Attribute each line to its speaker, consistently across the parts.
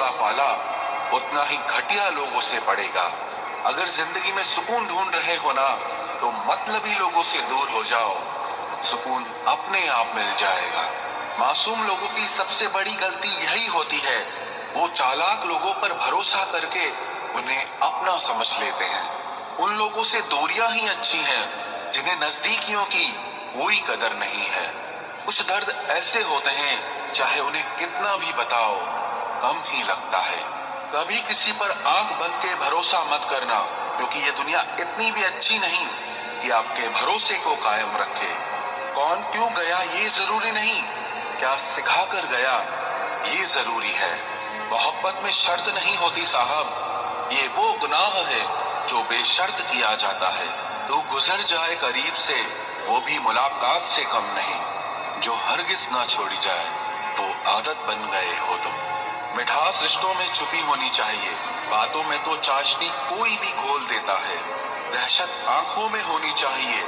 Speaker 1: का पाला उतना ही घटिया लोगों से पड़ेगा। अगर जिंदगी में सुकून ढूंढ रहे हो ना, तो मतलबी लोगों से दूर हो जाओ, सुकून अपने आप मिल जाएगा। मासूम लोगों की सबसे बड़ी गलती यही होती है, वो चालाक लोगों पर भरोसा करके उन्हें अपना समझ लेते हैं। उन लोगों से दूरियां ही अच्छी हैं जिन्हें नजदीकियों की कोई कदर नहीं है। कुछ दर्द ऐसे होते हैं, चाहे उन्हें कितना भी बताओ कम ही लगता है। कभी किसी पर आंख बंद के भरोसा मत करना, क्योंकि ये दुनिया इतनी भी अच्छी नहीं कि आपके भरोसे को कायम रखे। कौन क्यों गया ये जरूरी नहीं, क्या सिखा कर गया ये जरूरी है। मोहब्बत में शर्त नहीं होती साहब, ये वो गुनाह है जो बेशर्त किया जाता है। तो गुजर जाए करीब से, वो भी मुलाकात से कम नहीं। जो हरगिज ना छोड़ी जाए, वो आदत बन गए हो तुम। मिठास रिश्तों में छुपी होनी चाहिए, बातों में तो चाशनी कोई भी घोल देता है। दहशत आंखों में होनी चाहिए,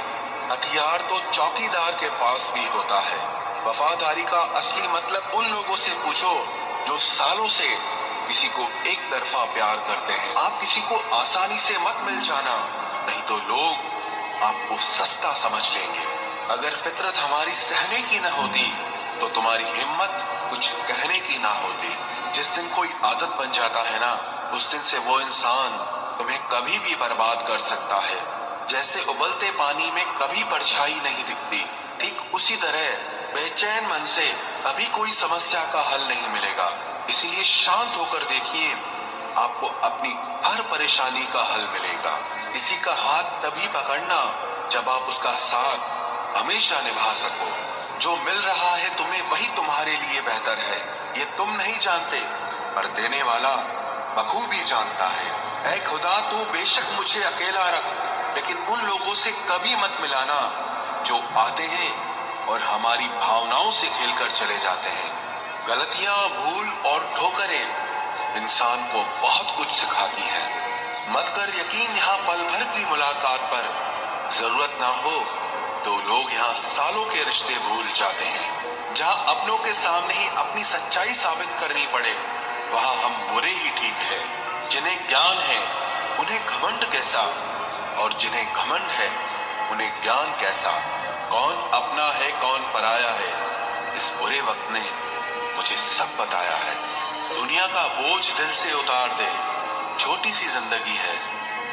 Speaker 1: हथियार तो चौकीदार के पास भी होता है। वफादारी का असली मतलब उन लोगों से पूछो जो सालों से किसी को एक तरफा प्यार करते हैं। आप किसी को आसानी से मत मिल जाना, नहीं तो लोग आपको सस्ता समझ लेंगे। अगर फितरत हमारी सहने की न होती, तो तुम्हारी हिम्मत कुछ कहने की ना होती। जिस दिन कोई आदत बन जाता है ना, उस दिन से वो इंसान तुम्हें कभी भी बर्बाद कर सकता है। जैसे उबलते पानी में कभी परछाई नहीं दिखती, ठीक उसी तरह बेचैन मन से कभी कोई समस्या का हल नहीं मिलेगा। इसीलिए शांत होकर देखिए, आपको अपनी हर परेशानी का हल मिलेगा। किसी का हाथ तभी पकड़ना जब आप उसका साथ हमेशा निभा सको। जो मिल रहा है तुम्हें, वही तुम्हारे लिए बेहतर है। ये तुम नहीं जानते, पर देने वाला बखूबी जानता है। ऐ खुदा, तू बेशक मुझे अकेला रख, लेकिन उन लोगों से कभी मत मिलाना जो आते हैं और हमारी भावनाओं से खेलकर चले जाते हैं। गलतियां, भूल और ठोकरें इंसान को बहुत कुछ सिखाती हैं। मत कर यकीन यहाँ पल भर की मुलाकात पर, जरूरत ना हो तो लोग यहाँ सालों के रिश्ते भूल जाते हैं। जहाँ अपनों के सामने ही अपनी सच्चाई साबित करनी पड़े, वहाँ हम बुरे ही ठीक है। जिन्हें ज्ञान है उन्हें घमंड कैसा, और जिन्हें घमंड है उन्हें ज्ञान कैसा। कौन अपना है कौन पराया है, इस बुरे वक्त ने मुझे सब बताया है। दुनिया का बोझ दिल से उतार दे, छोटी सी जिंदगी है,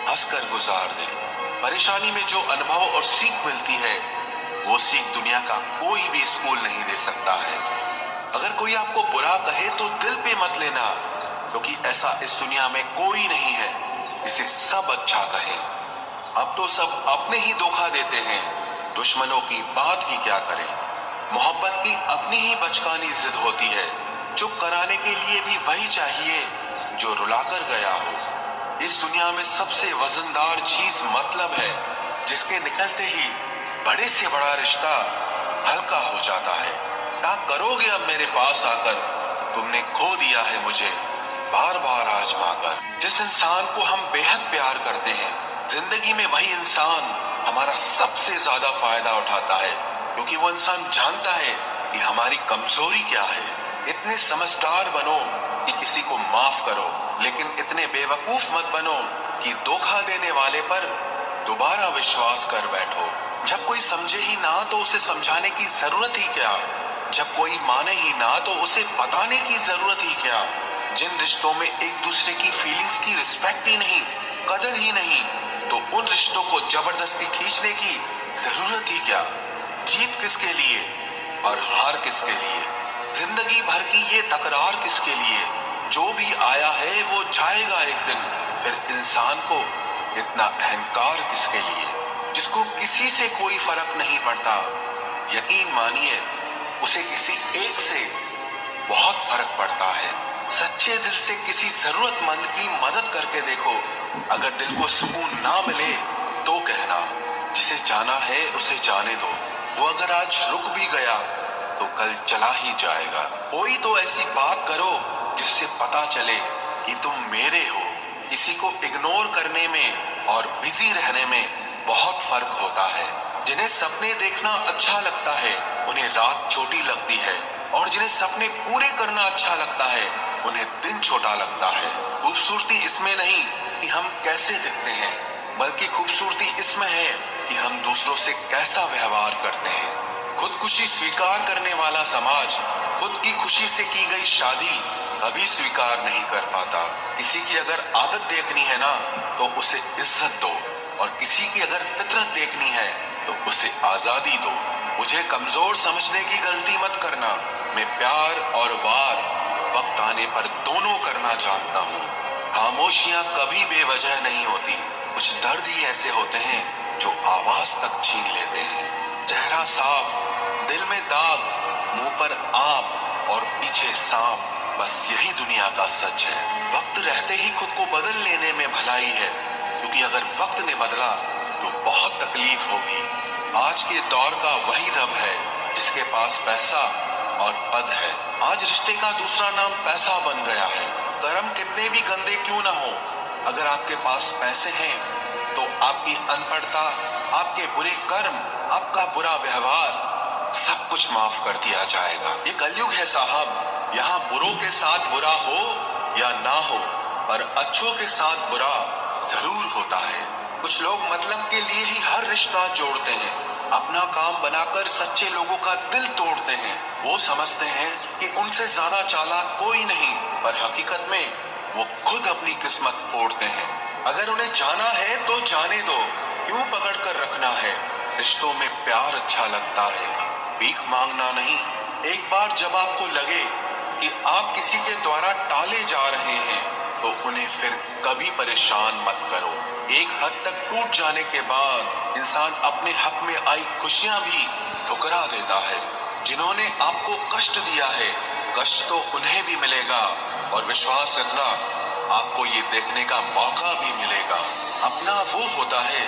Speaker 1: हंसकर गुजार दे। परेशानी में जो अनुभव और सीख मिलती है, वो सीख दुनिया का कोई भी स्कूल नहीं दे सकता है। अगर कोई आपको बुरा कहे तो दिल पे मत लेना, क्योंकि ऐसा इस दुनिया में कोई नहीं है जिसे सब अच्छा कहे। अब तो सब अपने ही धोखा देते हैं, दुश्मनों की बात ही क्या करें। मोहब्बत की अपनी ही बचकानी जिद होती है, चुप कराने के लिए भी वही चाहिए जो रुलाकर गया हो। इस दुनिया में सबसे वजनदार चीज मतलब है, जिसके निकलते ही बड़े से बड़ा रिश्ता हल्का हो जाता है। क्या करोगे अब मेरे पास आकर, तुमने खो दिया है मुझे बार बार आजमाकर। जिस इंसान को हम बेहद प्यार करते हैं, जिंदगी में वही इंसान हमारा सबसे ज्यादा फायदा उठाता है, क्योंकि वो इंसान जानता है कि हमारी कमजोरी क्या है। इतने समझदार बनो कि किसी को माफ करो, लेकिन इतने बेवकूफ मत बनो कि धोखा देने वाले पर दोबारा विश्वास कर बैठो। जब कोई समझे ही ना तो उसे समझाने की जरूरत ही क्या, जब कोई माने ही ना तो उसे बताने की जरूरत ही क्या। जिन रिश्तों में एक दूसरे की फीलिंग्स की रिस्पेक्ट ही नहीं, कदर ही नहीं, तो उन रिश्तों को जबरदस्ती खींचने की जरूरत ही क्या। जीत किसके लिए और हार किसके लिए, जिंदगी भर की ये तकरार किसके लिए। जो भी आया है वो जाएगा एक दिन, फिर इंसान को इतना अहंकार किसके लिए, जिसको किसी से कोई फर्क नहीं पड़ता। यकीन मानिए, उसे किसी एक से बहुत फर्क पड़ता है। सच्चे दिल से किसी जरूरतमंद की मदद करके देखो। अगर दिल को सुकून ना मिले तो कहना, जिसे जाना है उसे जाने दो। वो अगर आज रुक भी गया तो कल चला ही जाएगा। कोई तो ऐसी बात करो जिससे पता चले कि तुम मेरे हो। किसी को इग्नोर करने में और बिजी रहने में बहुत फर्क होता है। जिन्हें सपने देखना अच्छा लगता है, उन्हें रात छोटी लगती है, और जिन्हें सपने पूरे करना अच्छा लगता है, उन्हें दिन छोटा लगता है। खूबसूरती इसमें नहीं कि हम कैसे दिखते हैं, बल्कि खूबसूरती इसमें है कि हम दूसरों से कैसा व्यवहार करते हैं। खुदकुशी स्वीकार करने वाला समाज खुद की खुशी से की गई शादी कभी स्वीकार नहीं कर पाता। किसी की अगर आदत देखनी है ना, तो उसे इज्जत दो, और किसी की अगर फितरत देखनी है तो उसे आजादी दो। मुझे कमजोर समझने की गलती मत करना। मैं प्यार और वार वक्त आने पर दोनों करना जानता हूँ। खामोशियां कभी बेवजह नहीं होती। कुछ दर्द ही ऐसे होते हैं जो आवाज तक छीन लेते हैं। चेहरा साफ, दिल में दाग, मुंह पर आप और पीछे सांप, बस यही दुनिया का सच है। वक्त रहते ही खुद को बदल लेने में भलाई है, क्योंकि अगर वक्त ने बदला तो बहुत तकलीफ होगी। आज के दौर का वही रब है जिसके पास पैसा और पद है। आज रिश्ते का दूसरा नाम पैसा बन गया है। कर्म कितने भी गंदे क्यों ना हो, अगर आपके पास पैसे हैं तो आपकी अनपढ़ता, आपके बुरे कर्म, आपका बुरा व्यवहार, सब कुछ माफ कर दिया जाएगा। ये कलयुग है साहब। यहाँ बुरों के साथ बुरा हो या ना हो, पर अच्छों के साथ बुरा जरूर होता है। कुछ लोग मतलब के लिए ही हर रिश्ता जोड़ते हैं, अपना काम बनाकर सच्चे लोगों का दिल तोड़ते हैं। वो समझते हैं कि उनसे ज्यादा चालाक कोई नहीं, पर हकीकत में वो खुद अपनी किस्मत फोड़ते हैं। अगर उन्हें जाना है तो जाने दो, क्यों पकड़ कर रखना है। रिश्तों में प्यार अच्छा लगता है, भीख मांगना नहीं। एक बार जब आपको लगे कि आप किसी के द्वारा टाले जा रहे हैं, तो उन्हें फिर कभी परेशान मत करो। एक हद तक टूट जाने के बाद इंसान अपने हक में आई खुशियां भी ठुकरा देता है। जिन्होंने आपको कष्ट दिया है, कष्ट तो उन्हें भी मिलेगा, और विश्वास रखना, आपको ये देखने का मौका भी मिलेगा। अपना वो होता है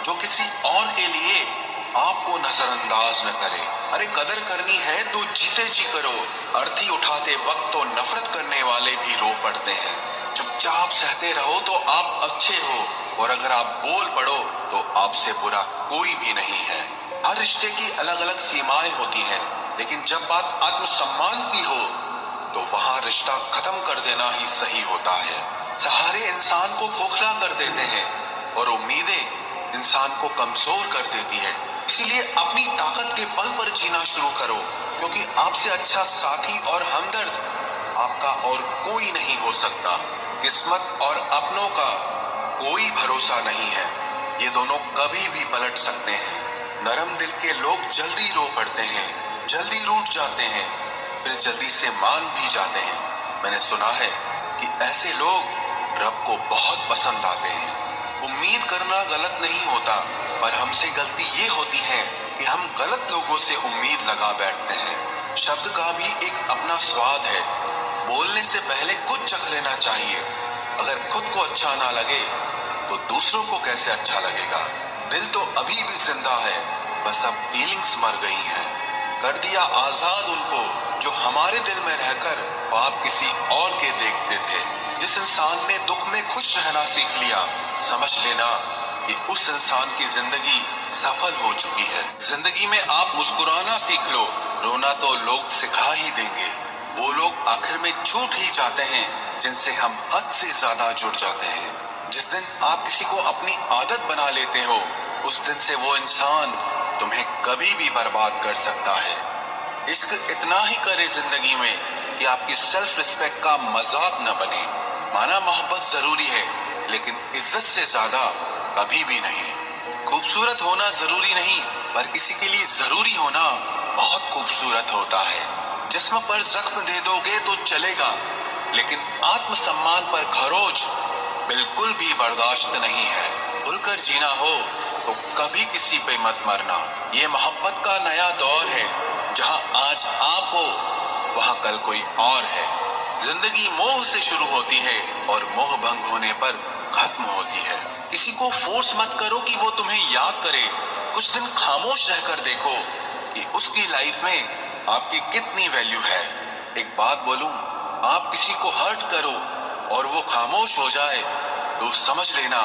Speaker 1: जो किसी और के लिए आपको नजरअंदाज न करे। अरे कदर करनी है तो जीते जी करो। अर्थी उठाते वक्त तो नफरत करने वाले भी रो पड़ते हैं। चुपचाप सहते रहो तो आप अच्छे हो, और अगर आप बोल पड़ो तो आपसे बुरा कोई भी नहीं है। हर रिश्ते की अलग अलग सीमाएं होती हैं, लेकिन जब बात आत्मसम्मान की हो तो वहां रिश्ता खत्म कर देना ही सही होता है। सहारे इंसान को खोखला कर देते हैं, और उम्मीदें इंसान को कमजोर कर देती है। इसीलिए अपनी ताकत के बल पर जीना शुरू करो, क्योंकि आपसे अच्छा साथी और हमदर्द आपका और कोई नहीं हो सकता। किस्मत और अपनों का कोई भरोसा नहीं है, ये दोनों कभी भी पलट सकते हैं। नरम दिल के लोग जल्दी रो पड़ते हैं, जल्दी रूठ जाते हैं, फिर जल्दी से मान भी जाते हैं। मैंने सुना है कि ऐसे लोग रब को बहुत पसंद आते हैं। उम्मीद करना गलत नहीं होता, पर हमसे गलती ये होती है कि हम गलत लोगों से उम्मीद लगा बैठते हैं। शब्द का भी एक अपना स्वाद है। बोलने से पहले खुद चख लेना चाहिए। अगर खुद को अच्छा ना लगे तो दूसरों को कैसे अच्छा लगेगा। दिल तो अभी भी जिंदा है, बस अब फीलिंग्स मर गई हैं। कर दिया आजाद उनको जो हमारे दिल में रहकर ख्वाब किसी और के देखते थे। जिस इंसान ने दुख में खुश रहना सीख लिया, समझ लेना कि उस इंसान की जिंदगी सफल हो चुकी है। जिंदगी में आप मुस्कुराना सीख लो, रोना तो लोग सिखा ही देंगे। वो लोग आखिर में छूट ही जाते हैं जिनसे हम हद से ज्यादा जुड़ जाते हैं। जिस दिन आप किसी को अपनी आदत बना लेते हो, उस दिन से वो इंसान तुम्हें कभी भी बर्बाद कर सकता है। इश्क इतना ही करे जिंदगी में कि आपकी सेल्फ रिस्पेक्ट का मजाक न बने। माना मोहब्बत जरूरी है, लेकिन इज्जत से ज्यादा कभी भी नहीं। खूबसूरत होना जरूरी नहीं, पर किसी के लिए जरूरी होना बहुत खूबसूरत होता है। जिस्म पर जख्म दे दोगे तो चलेगा, लेकिन आत्मसम्मान पर खरोच बिल्कुल भी बर्दाश्त नहीं है। खुलकर जीना हो तो कभी किसी पे मत मरना। ये मोहब्बत का नया दौर है, जहां आज आप हो वहां कल कोई और है। जिंदगी मोह से शुरू होती है और मोह भंग होने पर खत्म होती है। किसी को फोर्स मत करो कि वो तुम्हें याद करे। कुछ दिन खामोश रहकर देखो कि उसकी लाइफ में आपकी कितनी वैल्यू है। एक बात बोलूं, आप किसी को हर्ट करो और वो खामोश हो जाए तो समझ लेना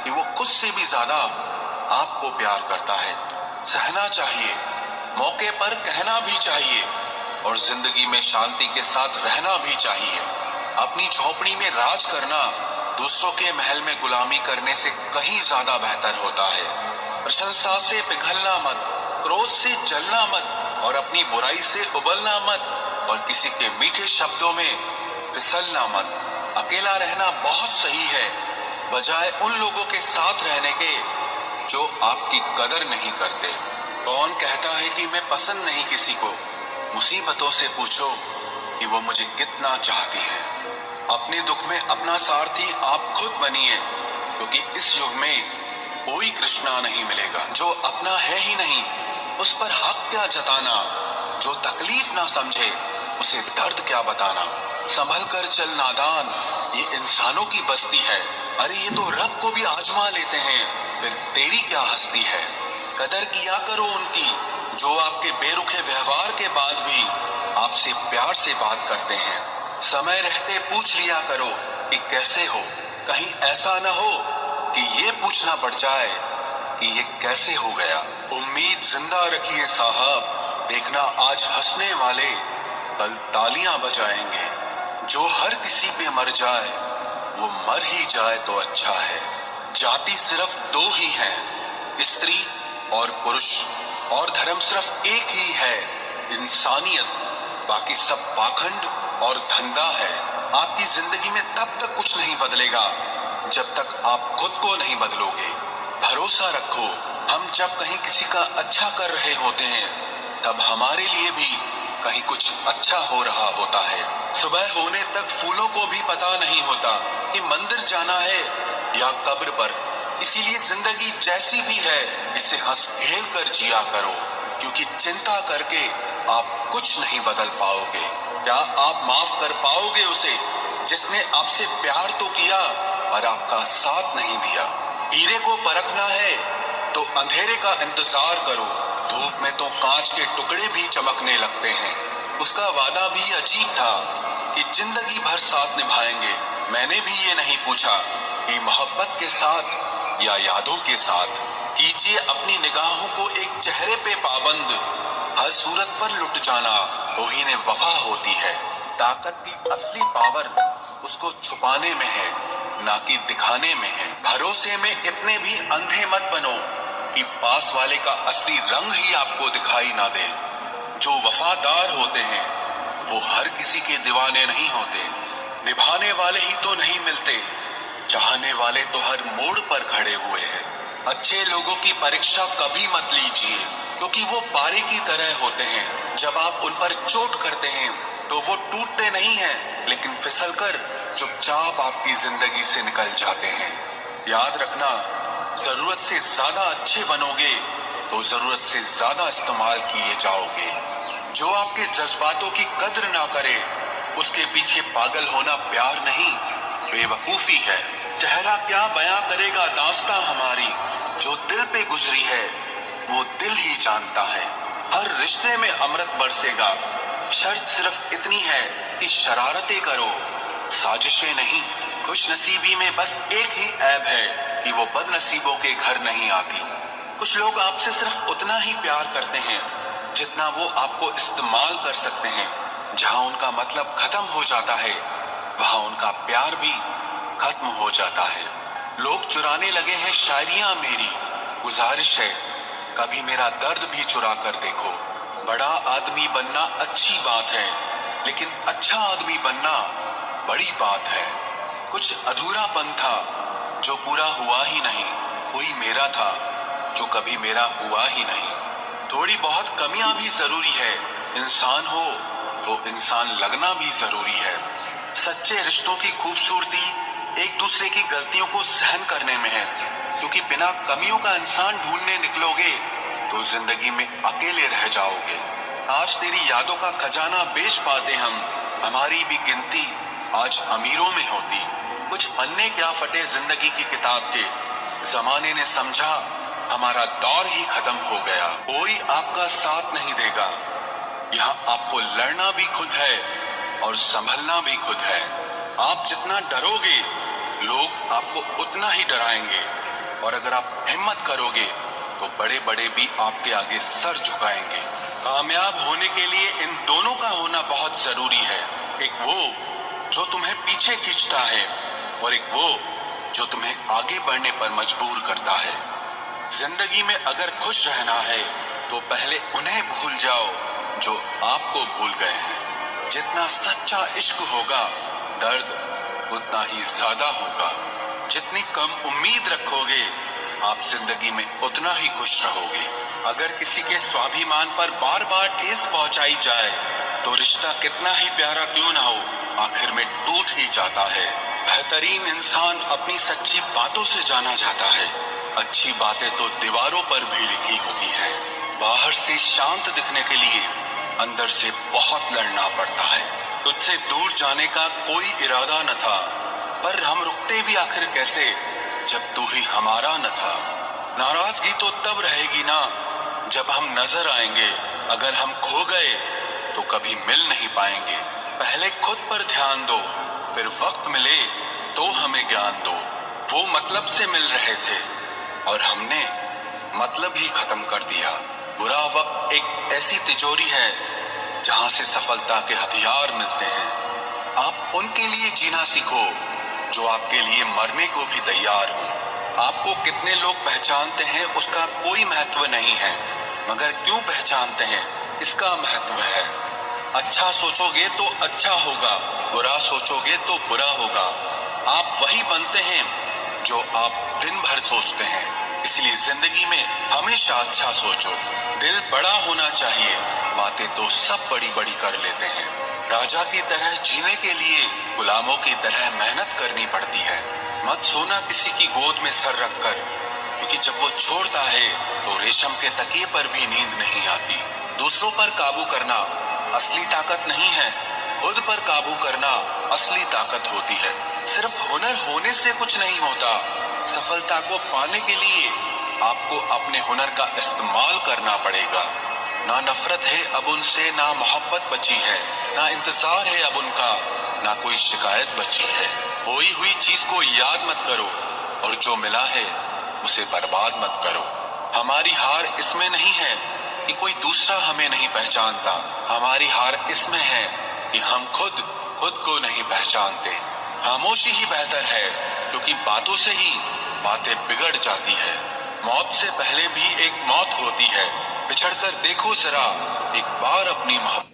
Speaker 1: कि वो खुद से भी ज्यादा आपको प्यार करता है। सहना चाहिए, मौके पर कहना भी चाहिए, और जिंदगी में शांति के साथ रहना भी चाहिए। अपनी झोपड़ी में राज करना दूसरों के महल में गुलामी करने से कहीं ज्यादा बेहतर होता है। प्रशंसा से पिघलना मत, क्रोध से जलना मत और अपनी बुराई से उबलना मत और किसी के मीठे शब्दों में फिसलना मत। अकेला रहना बहुत सही है बजाय उन लोगों के साथ रहने के जो आपकी कदर नहीं करते। कौन कहता है कि मैं पसंद नहीं किसी को? मुसीबतों से पूछो कि वो मुझे कितना चाहती है। अपने दुख में अपना सारथी आप खुद बनिए, क्योंकि इस युग में कोई कृष्णा नहीं मिलेगा। जो अपना है ही नहीं उस पर हक क्या जताना, जो तकलीफ ना समझे उसे दर्द क्या बताना। संभल कर चल नादान, ये इंसानों की बस्ती है। अरे ये तो रब को भी आजमा लेते हैं, फिर तेरी क्या हस्ती है। कदर किया करो उनकी जो आपके बेरुखे व्यवहार के बाद भी आपसे प्यार से बात करते हैं। समय रहते पूछ लिया करो कि कैसे हो, कहीं ऐसा न हो कि ये पूछना पड़ जाए कि ये कैसे हो गया। उम्मीद जिंदा रखिए साहब, देखना आज हंसने वाले कल तालियां बजाएंगे। जो हर किसी पे मर जाए वो मर ही जाए तो अच्छा है। जाति सिर्फ दो ही हैं, स्त्री और पुरुष, और धर्म सिर्फ एक ही है, इंसानियत। बाकी सब पाखंड और धंधा है। आपकी जिंदगी में तब तक कुछ नहीं बदलेगा जब तक आप खुद को नहीं बदलोगे। भरोसा रखो, हम जब कहीं किसी का अच्छा कर रहे होते हैं तब हमारे लिए भी कहीं कुछ अच्छा हो रहा होता है। सुबह होने तक फूलों को भी पता नहीं होता कि मंदिर जाना है या कब्र पर। इसीलिए जिंदगी जैसी भी है इसे हंस खेल कर जिया करो, क्योंकि चिंता करके आप कुछ नहीं बदल पाओगे। क्या आप माफ कर पाओगे उसे जिसने आपसे प्यार तो किया और आपका साथ नहीं दिया। हीरे को परखना है तो अंधेरे का इंतजार करो, धूप में तो कांच के टुकड़े भी चमकने लगते हैं। उसका वादा भी अजीब था कि जिंदगी भर साथ निभाएंगे। मैंने भी ये नहीं पूछा कि मोहब्बत के साथ या यादों के साथ। कीजिए अपनी निगाहों को एक चेहरे पे पाबंद, हर सूरत पर लुट जाना तौहीन वफा होती है। ताकत की असली पावर उसको छुपाने में है, ना कि दिखाने में है। भरोसे में इतने भी अंधे मत बनो कि पास वाले का असली रंग ही आपको दिखाई ना दे। जो वफादार होते हैं वो हर किसी के दीवाने नहीं होते। निभाने वाले ही तो नहीं मिलते, चाहने वाले तो हर मोड़ पर खड़े हुए हैं। अच्छे लोगों की परीक्षा कभी मत लीजिए, क्योंकि वो पारे की तरह होते हैं। जब आप उन पर चोट करते हैं तो वो टूटते नहीं हैं, लेकिन फिसलकर चुपचाप आपकी जिंदगी से निकल जाते हैं। याद रखना, जरूरत से ज्यादा अच्छे बनोगे तो जरूरत से ज्यादा इस्तेमाल किए जाओगे। जो आपके जज्बातों की कद्र ना करे उसके पीछे पागल होना प्यार नहीं, बेवकूफी है। चेहरा क्या बयां करेगा दास्तां हमारी, जो दिल पे गुजरी है वो दिल ही जानता है। हर रिश्ते में अमृत बरसेगा, शर्त सिर्फ इतनी है कि शरारतें करो, साजिशें नहीं। खुशनसीबी में बस एक ही ऐब है कि वो बदनसीबों के घर नहीं आती। कुछ लोग आपसे सिर्फ उतना ही प्यार करते हैं जितना वो आपको इस्तेमाल कर सकते हैं। जहां उनका मतलब खत्म हो जाता है वहां उनका प्यार भी खत्म हो जाता है। लोग चुराने लगे हैं शायरियां मेरी, गुजारिश है कभी मेरा दर्द भी चुरा कर देखो। बड़ा आदमी बनना अच्छी बात है, लेकिन अच्छा आदमी बनना बड़ी बात है। कुछ अधूरापन था जो पूरा हुआ ही नहीं, कोई मेरा था जो कभी मेरा हुआ ही नहीं। थोड़ी बहुत कमियां भी जरूरी है, इंसान हो तो इंसान लगना भी जरूरी है। सच्चे रिश्तों की खूबसूरती एक दूसरे की गलतियों को सहन करने में है, क्योंकि बिना कमियों का इंसान ढूंढने निकलोगे तो जिंदगी में अकेले रह जाओगे। आज तेरी यादों का खजाना बेच पाते हम, हमारी भी गिनती आज अमीरों में होती। कुछ पन्ने क्या फटे जिंदगी की किताब के, जमाने ने समझा हमारा दौर ही खत्म हो गया। कोई आपका साथ नहीं देगा, यहाँ आपको लड़ना भी खुद है और संभलना भी खुद है। आप जितना डरोगे लोग आपको उतना ही डराएंगे, और अगर आप हिम्मत करोगे तो बड़े बड़े भी आपके आगे सर झुकाएंगे। कामयाब होने के लिए इन दोनों का होना बहुत जरूरी है। एक वो जो तुम्हें पीछे खींचता है और एक वो जो तुम्हें आगे बढ़ने पर मजबूर करता है। जिंदगी में अगर खुश रहना है तो पहले उन्हें भूल जाओ जो आपको भूल गए हैं। जितना सच्चा इश्क होगा, दर्द उतना ही ज्यादा होगा। जितनी कम उम्मीद रखोगे, आप जिंदगी में उतना ही खुश रहोगे। अगर किसी के स्वाभिमान पर बार बार ठेस पहुंचाई जाए तो रिश्ता कितना ही प्यारा क्यों ना हो, आखिर में टूट ही जाता है। बेहतरीन इंसान अपनी सच्ची बातों से जाना जाता है। अच्छी बातें तो दीवारों पर भी लिखी होती है। बाहर से शांत दिखने के लिए अंदर से बहुत लड़ना पड़ता है। तुझसे दूर जाने का कोई इरादा न था, पर हम रुकते भी आखिर कैसे जब तू ही हमारा न था। नाराजगी तो तब रहेगी ना जब हम नजर आएंगे। अगर हम खो गए तो कभी मिल नहीं पाएंगे। पहले खुद पर ध्यान दो, फिर वक्त मिले तो हमें ज्ञान दो। वो मतलब से मिल रहे थे और हमने मतलब ही खत्म कर दिया। बुरा वक्त एक ऐसी तिजोरी है जहां से सफलता के हथियार मिलते हैं। आप उनके लिए जीना सीखो जो आपके लिए मरने को भी तैयार हो। आपको कितने लोग पहचानते हैं उसका कोई महत्व नहीं है, मगर क्यों पहचानते हैं इसका महत्व है। अच्छा सोचोगे तो अच्छा होगा, बुरा सोचोगे तो बुरा होगा। आप वही बनते हैं जो आप दिन भर सोचते हैं। इसलिए जिंदगी में हमेशा अच्छा सोचो। दिल बड़ा होना चाहिए, बातें तो सब बड़ी बड़ी कर लेते हैं। राजा की तरह जीने के लिए गुलामों की तरह मेहनत करनी पड़ती है। मत सोना किसी की गोद में सर रखकर, क्योंकि जब वो छोड़ता है तो रेशम के तकिए पर भी नींद नहीं आती। दूसरों पर काबू करना असली ताकत नहीं है, खुद पर काबू करना असली ताकत होती है। सिर्फ हुनर होने से कुछ नहीं होता। सफलता को पाने के लिए आपको अपने हुनर का इस्तेमाल करना पड़ेगा। ना नफरत है अब उनसे, ना मोहब्बत बची है, ना इंतजार है अब उनका, ना कोई शिकायत बची है। खोई हुई चीज को याद मत करो और जो मिला है उसे बर्बाद मत करो। हमारी हार इसमें नहीं है कि कोई दूसरा हमें नहीं पहचानता। हमारी हार इसमें है कि हम खुद को नहीं पहचानते। खामोशी ही बेहतर है, क्योंकि बातों से ही बातें बिगड़ जाती है। मौत से पहले भी एक मौत होती है। बिछड़कर देखो जरा एक बार अपनी मोहब्बत।